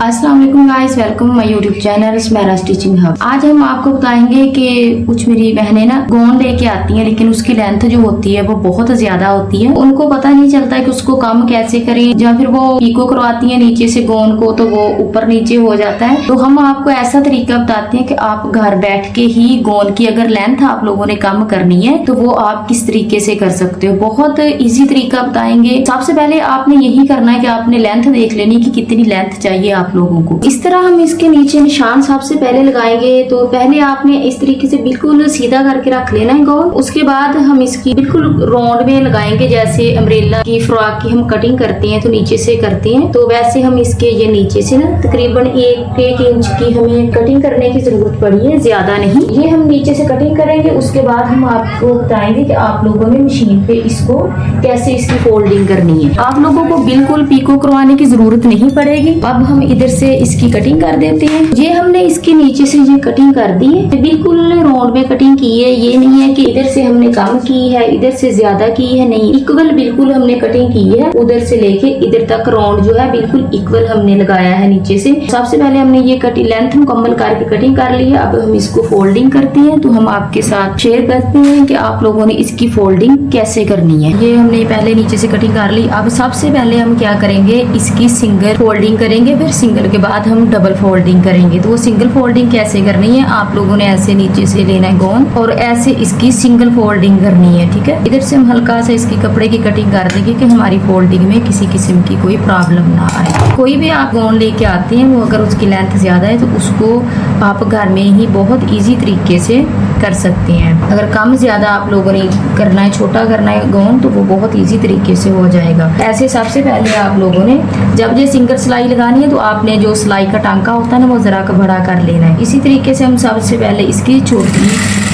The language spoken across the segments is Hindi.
अस्सलाम वालेकुम guys, welcome my YouTube channel Smera stitching hub. आज हम आपको बताएंगे कि कुछ मेरी बहनें ना गोन लेके आती हैं, लेकिन उसकी लेंथ जो होती है वो बहुत ज्यादा होती है। उनको पता नहीं चलता है कि उसको कम कैसे करें, या फिर वो पीको करवाती है नीचे से गोन को तो वो ऊपर नीचे हो जाता है। तो हम आपको ऐसा तरीका बताते हैं कि आप घर बैठ के ही गोन की अगर लेंथ आप लोगों ने कम करनी है तो वो आप किस तरीके से कर सकते हो। बहुत इजी तरीका बताएंगे। सबसे पहले आपने यही करना है कि आपने लेंथ देख लेनी कि कितनी लेंथ चाहिए आप लोगों को। इस तरह हम इसके नीचे निशान सबसे पहले लगाएंगे। तो पहले आपने इस तरीके से बिल्कुल सीधा करके रख लेना है गोल। उसके बाद हम इसकी बिल्कुल राउंड में लगाएंगे, जैसे अम्ब्रेला की फ्रॉक की हम कटिंग करते हैं तो नीचे से करते हैं, तो वैसे हम इसके ये नीचे से ना तकरीबन एक इंच की हमें कटिंग करने की जरूरत पड़ी है, ज्यादा नहीं। ये हम नीचे से कटिंग करेंगे। उसके बाद हम आपको बताएंगे कि आप लोगों ने मशीन पे इसको कैसे इसकी फोल्डिंग करनी है। आप लोगों को बिल्कुल पीको करवाने की जरूरत नहीं पड़ेगी। अब हम इधर से इसकी कटिंग कर देते हैं। ये हमने इसके नीचे से ये कटिंग कर दी है, बिल्कुल राउंड में कटिंग की है। ये नहीं है कि इधर से हमने कम की है, इधर से ज्यादा की है, नहीं, इक्वल बिल्कुल हमने कटिंग की है। उधर से लेके इधर तक राउंड जो है बिल्कुल इक्वल हमने लगाया है नीचे से। सबसे पहले हमने ये कटिंग लेंथ मुकम्मल करके कटिंग कर ली है। अब हम इसको फोल्डिंग करते हैं। तो हम आपके साथ शेयर करते हैं कि आप लोगों ने इसकी फोल्डिंग कैसे करनी है। ये हमने पहले नीचे से कटिंग कर ली। अब सबसे पहले हम क्या करेंगे, इसकी सिंगल फोल्डिंग करेंगे, फिर सिंगल के बाद हम डबल फोल्डिंग करेंगे। तो वो सिंगल फोल्डिंग कैसे करनी है, आप लोगों ने ऐसे नीचे से लेना है गोन और ऐसे इसकी सिंगल फोल्डिंग करनी है, ठीक है। इधर से हम हल्का सा इसकी कपड़े की कटिंग कर देंगे कि हमारी फोल्डिंग में किसी किस्म की कोई प्रॉब्लम ना आए। कोई भी आप गोन लेके आते हैं, वो अगर उसकी लेंथ ज्यादा है तो उसको आप घर में ही बहुत ईजी तरीके से कर सकते हैं। अगर कम ज्यादा आप लोगों ने करना है, छोटा करना है गोन, तो वो बहुत इजी तरीके से हो जाएगा। ऐसे सबसे पहले आप लोगों ने जब ये सिंगल सिलाई लगानी है तो आपने जो सिलाई का टांका होता है ना वो जरा का बड़ा कर लेना है। इसी तरीके से हम सबसे पहले इसकी छोटी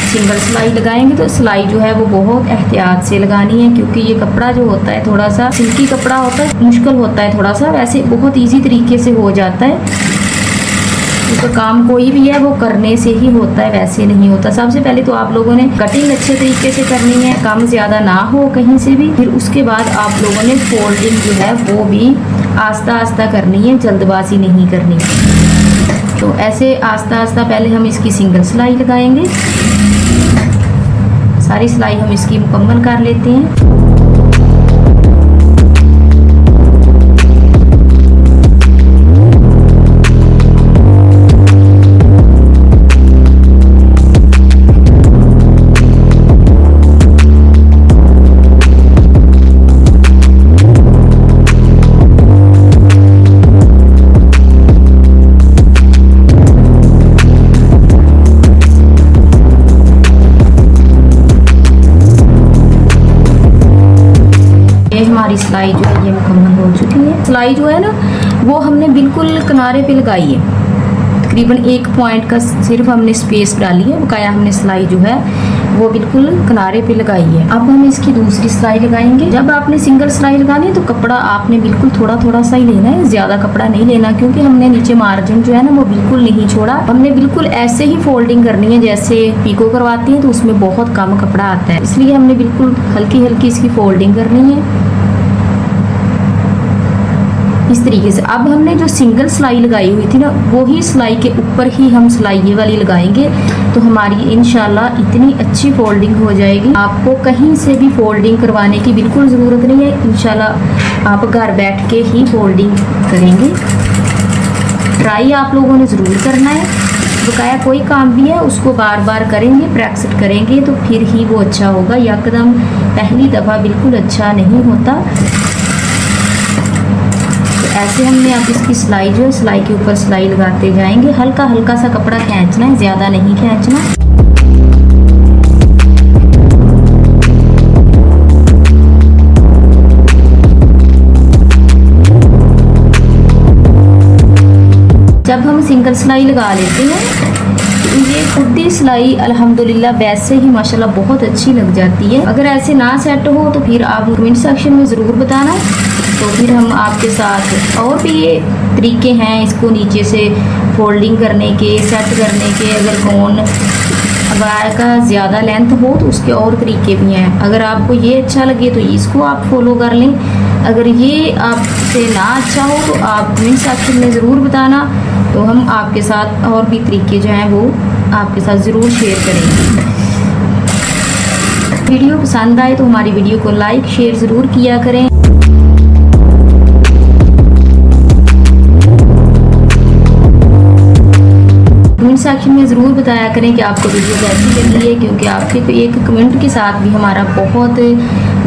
सिंगल सिलाई लगाएंगे। तो सिलाई जो है वो बहुत एहतियात से लगानी है, क्योंकि ये कपड़ा जो होता है थोड़ा सा सिल्की कपड़ा होता है, मुश्किल होता है थोड़ा सा। वैसे बहुत ईजी तरीके से हो जाता है। तो काम कोई भी है वो करने से ही होता है, वैसे नहीं होता। सबसे पहले तो आप लोगों ने कटिंग अच्छे तरीके से करनी है, कम ज्यादा ना हो कहीं से भी। फिर उसके बाद आप लोगों ने फोल्डिंग जो है वो भी आस्ता आस्ता करनी है, जल्दबाजी नहीं करनी। तो ऐसे आस्ता आस्ता पहले हम इसकी सिंगल सिलाई लगाएंगे। सारी सिलाई हम इसकी मुकम्मल कर लेते हैं। हमारी सिलाई जो है ये मुकम्मल हो चुकी है। सिलाई जो है ना वो हमने बिल्कुल किनारे पे लगाई है, तकरीबन एक पॉइंट का सिर्फ हमने स्पेस डाली है। बकाया हमने सिलाई जो है वो बिल्कुल किनारे पे लगाई है। अब हम इसकी दूसरी सिलाई लगाएंगे। जब आपने सिंगल सिलाई लगानी है तो कपड़ा आपने बिल्कुल थोड़ा थोड़ा सा ही लेना है, ज्यादा कपड़ा नहीं लेना, क्योंकि हमने नीचे मार्जिन जो है ना वो बिल्कुल नहीं छोड़ा। हमने बिल्कुल ऐसे ही फोल्डिंग करनी है जैसे पीको करवाती है, तो उसमें बहुत कम कपड़ा आता है, इसलिए हमने बिल्कुल हल्की हल्की इसकी फोल्डिंग करनी है इस तरीके से। अब हमने जो सिंगल सिलाई लगाई हुई थी ना वो ही सिलाई के ऊपर ही हम सिलाई ये वाली लगाएंगे, तो हमारी इंशाल्लाह इतनी अच्छी फोल्डिंग हो जाएगी। आपको कहीं से भी फोल्डिंग करवाने की बिल्कुल ज़रूरत नहीं है। इंशाल्लाह आप घर बैठ के ही फोल्डिंग करेंगे। ट्राई आप लोगों ने ज़रूर करना है। बकाया कोई काम भी है उसको बार बार करेंगे, प्रैक्टिस करेंगे तो फिर ही वो अच्छा होगा। यकदम पहली दफ़ा बिल्कुल अच्छा नहीं होता। ऐसे हमने अब इसकी सिलाई जो है सिलाई के ऊपर सिलाई लगाते जाएंगे। हल्का हल्का सा कपड़ा खींचना है, ज्यादा नहीं खींचना। जब हम सिंगल सिलाई लगा लेते हैं तो ये खुद ही सिलाई अल्हम्दुलिल्लाह वैसे ही माशाल्लाह बहुत अच्छी लग जाती है। अगर ऐसे ना सेट हो तो फिर आप कमेंट सेक्शन में ज़रूर बताना, तो फिर हम आपके साथ और भी ये तरीके हैं इसको नीचे से फोल्डिंग करने के, सेट करने के। अगर गोन अबाया का ज़्यादा लेंथ हो तो उसके और तरीके भी हैं। अगर आपको ये अच्छा लगे तो इसको आप फॉलो कर लें। अगर ये आपसे ना अच्छा हो तो आप कमेंट सेक्शन में ज़रूर बताना, तो हम आपके साथ और भी तरीके जो हैं वो आपके साथ ज़रूर शेयर करेंगे। वीडियो पसंद आए तो हमारी वीडियो को लाइक शेयर ज़रूर किया करें। कमेंट सेक्शन में ज़रूर बताया करें कि आपको वीडियो कैसी लगी है, क्योंकि आपके एक कमेंट के साथ भी हमारा बहुत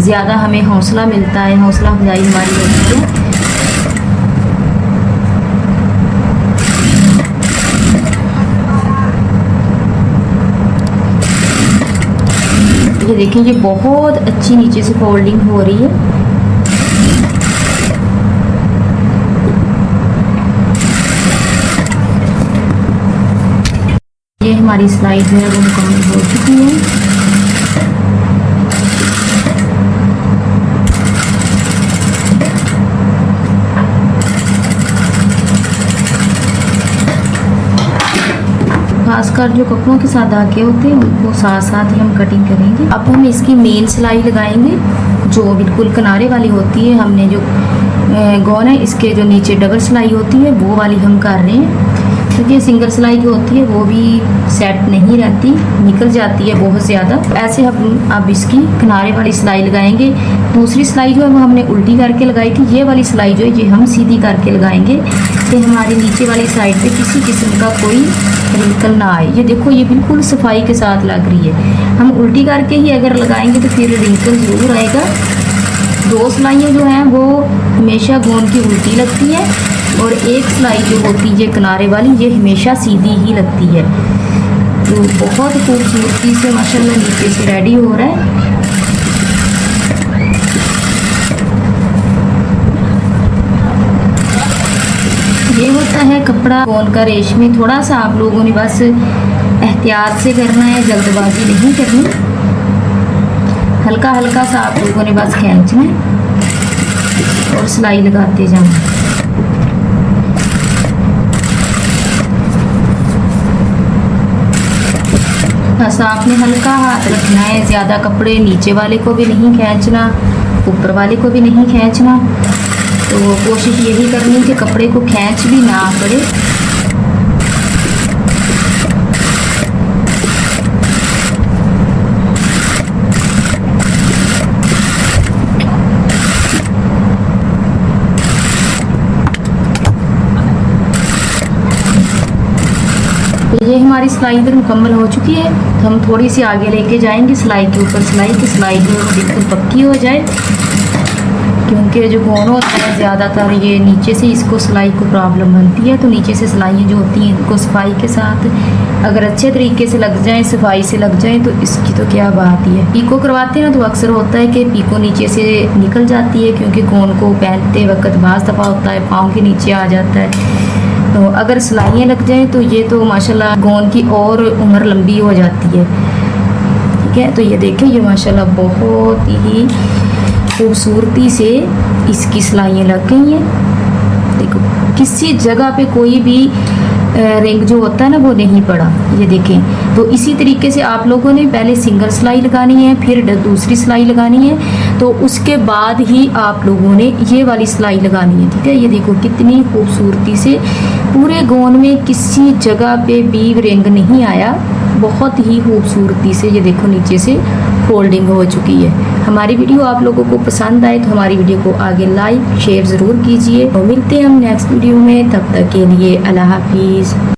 ज़्यादा हमें हौसला मिलता है, हौसला अफजाई हमारी होती है। ये देखिए, ये बहुत अच्छी नीचे से फोल्डिंग हो रही है। ये हमारी स्लाइड है वो मुकम्मल हो चुकी है। खासकर जो कपड़ों के साथ धागे होते हैं उनको साथ साथ ही हम कटिंग करेंगे। अब हम इसकी मेन सिलाई लगाएंगे जो बिल्कुल किनारे वाली होती है। हमने जो गौन है इसके जो नीचे डबल सिलाई होती है वो वाली हम कर रहे हैं, क्योंकि सिंगल सिलाई जो होती है वो भी सेट नहीं रहती, निकल जाती है बहुत ज़्यादा। ऐसे हम अब इसकी किनारे वाली सिलाई लगाएंगे। दूसरी सिलाई जो है वो हमने उल्टी करके लगाई थी, ये वाली सिलाई जो है ये हम सीधी करके लगाएंगे कि हमारी नीचे वाली साइड पे किसी किस्म का कोई रिंकल ना आए। ये देखो, ये बिल्कुल सफाई के साथ लग रही है। हम उल्टी करके ही अगर लगाएंगे तो फिर रिंकल ज़रूर आएगा। दो सिलाइयाँ जो हैं वो हमेशा गोंद की उल्टी लगती है और एक सिलाई जो होती है किनारे वाली ये हमेशा सीधी ही लगती है। तो बहुत खूबसूरती से माशाल्लाह नीचे से रेडी हो रहा है। ये होता है कपड़ा गोंद का रेशमी। थोड़ा सा आप लोगों ने बस एहतियात से करना है, जल्दबाजी नहीं करनी। हल्का हल्का सा आप लोगों ने बस खींचना है और सिलाई लगाते जाना। बस आपने हल्का हाथ रखना है, ज़्यादा कपड़े नीचे वाले को भी नहीं खींचना, ऊपर वाले को भी नहीं खींचना। तो कोशिश यही करनी कि कपड़े को खींच भी ना पड़े। ये हमारी सिलाई इधर मुकम्मल हो चुकी है। तो हम थोड़ी सी आगे लेके जाएंगे सिलाई के ऊपर सिलाई की, सिलाई जो है बिल्कुल पक्की हो जाए, क्योंकि जो गोंद होता है ज़्यादातर ये नीचे से इसको सिलाई को प्रॉब्लम बनती है। तो नीचे से सिलाइयाँ जो होती हैं इनको सफाई के साथ अगर अच्छे तरीके से लग जाएं, सफाई से लग जाएं, तो इसकी तो क्या बात ही है। पीको करवाते हैं ना तो अक्सर होता है कि पीको नीचे से निकल जाती है, क्योंकि गोंद को पहनते वक्त बाज़ दफ़ा होता है पाँव के नीचे आ जाता है। तो अगर सिलाइयाँ लग जाएं तो ये तो माशाल्लाह गोंद की और उम्र लंबी हो जाती है। ठीक है, तो ये देखें, ये माशाल्लाह बहुत ही खूबसूरती से इसकी सिलाइयाँ लग गई हैं। देखो, किसी जगह पे कोई भी रिंग जो होता है ना वो नहीं पड़ा। ये देखें, तो इसी तरीके से आप लोगों ने पहले सिंगल सिलाई लगानी है, फिर दूसरी सिलाई लगानी है, तो उसके बाद ही आप लोगों ने ये वाली सिलाई लगानी है। ठीक है, ये देखो कितनी खूबसूरती से पूरे गोंद में किसी जगह पे भी रिंग नहीं आया, बहुत ही खूबसूरती से ये देखो नीचे से फोल्डिंग हो चुकी है। हमारी वीडियो आप लोगों को पसंद आए तो हमारी वीडियो को आगे लाइक शेयर ज़रूर कीजिए और मिलते हैं हम नेक्स्ट वीडियो में। तब तक के लिए अल्लाह हाफिज़।